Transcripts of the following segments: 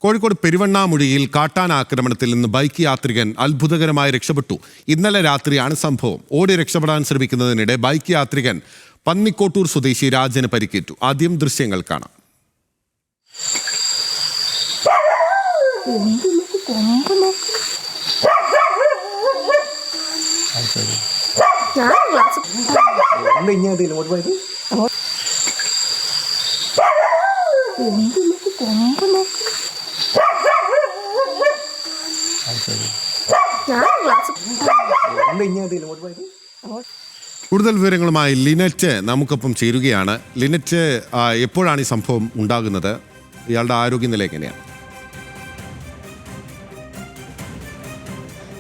കോഴിക്കോട് പെരുവണ്ണാമുഴിയിൽ കാട്ടാന ആക്രമണത്തിൽ നിന്ന് ബൈക്ക് യാത്രികൻ അത്ഭുതകരമായി രക്ഷപ്പെട്ടു. ഇന്നലെ രാത്രിയാണ് സംഭവം. ഓടി രക്ഷപ്പെടാൻ ശ്രമിക്കുന്നതിനിടെ ബൈക്ക് യാത്രികൻ പന്നിക്കോട്ടൂർ സ്വദേശി രാജന് പരിക്കേറ്റു. ആദ്യം ദൃശ്യങ്ങൾ കാണാം. കൂടുതൽ വിവരങ്ങളുമായി ലിനറ്റ് നമുക്കൊപ്പം ചേരുകയാണ്. ലിനറ്റ്, എപ്പോഴാണ് ഈ സംഭവം ഉണ്ടാകുന്നത്? ഇയാളുടെ ആരോഗ്യനില എങ്ങനെയാണ്?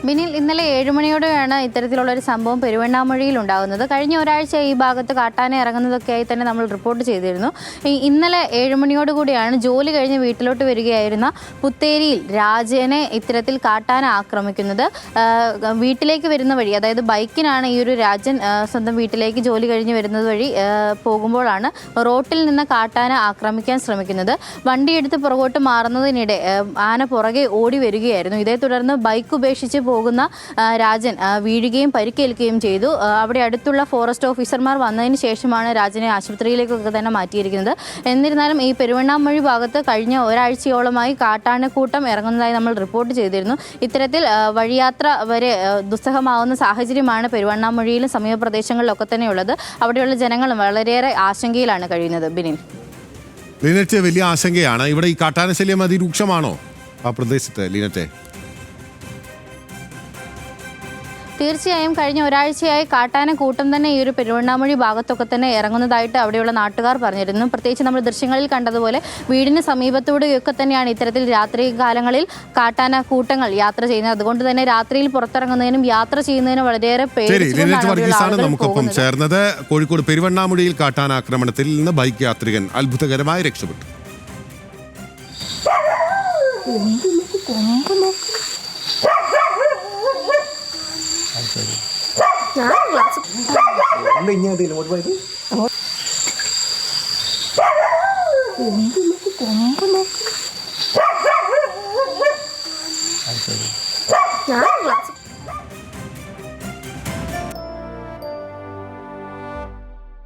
ബിനിൽ, ഇന്നലെ 7 മണിയോടെയാണ് ഇത്തരത്തിലുള്ളൊരു സംഭവം പെരുവണ്ണാമുഴിയിൽ ഉണ്ടാകുന്നത്. കഴിഞ്ഞ ഒരാഴ്ച ഈ ഭാഗത്ത് കാട്ടാന ഇറങ്ങുന്നതൊക്കെയായി തന്നെ നമ്മൾ റിപ്പോർട്ട് ചെയ്തിരുന്നു. ഇന്നലെ 7 മണിയോടുകൂടിയാണ് ജോലി കഴിഞ്ഞ് വീട്ടിലോട്ട് വരികയായിരുന്ന പുത്തേരിയിൽ രാജനെ ഇത്തരത്തിൽ കാട്ടാന ആക്രമിക്കുന്നത്. വീട്ടിലേക്ക് വരുന്ന വഴി, അതായത് ബൈക്കിനാണ് ഈ ഒരു രാജൻ സ്വന്തം വീട്ടിലേക്ക് ജോലി കഴിഞ്ഞ് വരുന്നത് വഴി പോകുമ്പോഴാണ് റോട്ടിൽ നിന്ന് കാട്ടാന ആക്രമിക്കാൻ ശ്രമിക്കുന്നത്. വണ്ടിയെടുത്ത് പുറകോട്ട് മാറുന്നതിനിടെ ആന പുറകെ ഓടി വരികയായിരുന്നു. ഇതേ തുടർന്ന് ബൈക്ക് ഉപേക്ഷിച്ച് പോകുന്ന രാജൻ വീഴുകയും പരിക്കേൽക്കുകയും ചെയ്തു. അവിടെ അടുത്തുള്ള ഫോറസ്റ്റ് ഓഫീസർമാർ വന്നതിന് ശേഷമാണ് രാജനെ ആശുപത്രിയിലേക്കൊക്കെ തന്നെ മാറ്റിയിരിക്കുന്നത്. എന്നിരുന്നാലും ഈ പെരുവണ്ണാമുഴി ഭാഗത്ത് കഴിഞ്ഞ ഒരാഴ്ചയോളമായി കാട്ടാനക്കൂട്ടം ഇറങ്ങുന്നതായി നമ്മൾ റിപ്പോർട്ട് ചെയ്തിരുന്നു. ഇത്തരത്തിൽ വഴിയാത്ര വരെ ദുസ്സഹമാവുന്ന സാഹചര്യമാണ് പെരുവണ്ണാമുഴിയിലും സമീപ പ്രദേശങ്ങളിലൊക്കെ തന്നെയുള്ളത്. അവിടെയുള്ള ജനങ്ങളും വളരെയേറെ ആശങ്കയിലാണ് കഴിയുന്നത്. ബിനിൽ, ലിനറ്റ്, വലിയ ആശങ്കയാണ്. ഇവിടെ ഈ കാട്ടാന ശല്യം അതിരൂക്ഷമാണോ ആ പ്രദേശത്ത്, ലിനറ്റെ? തീർച്ചയായും കഴിഞ്ഞ ഒരാഴ്ചയായി കാട്ടാന കൂട്ടം തന്നെ ഈ ഒരു പെരുവണ്ണാമുഴി ഭാഗത്തൊക്കെ തന്നെ ഇറങ്ങുന്നതായിട്ട് അവിടെയുള്ള നാട്ടുകാർ പറഞ്ഞിരുന്നു. പ്രത്യേകിച്ച് നമ്മൾ ദൃശ്യങ്ങളിൽ കണ്ടതുപോലെ വീടിന് സമീപത്തൂടെയൊക്കെ തന്നെയാണ് ഇത്തരത്തിൽ രാത്രി കാലങ്ങളിൽ കാട്ടാന കൂട്ടങ്ങൾ യാത്ര ചെയ്യുന്നത്. അതുകൊണ്ട് തന്നെ രാത്രിയിൽ പുറത്തിറങ്ങുന്നതിനും യാത്ര ചെയ്യുന്നതിനും വളരെയേറെ പേടിച്ചുകൊണ്ടാണ് നമുക്കൊപ്പം ചേർന്നത്. കോഴിക്കോട് പെരുവണ്ണാമുഴിയിൽ കാട്ടാന ആക്രമണത്തിൽ നിന്ന് ബൈക്ക് യാത്രികൻ അത്ഭുതകരമായി രക്ഷപ്പെട്ടു. ഞാൻ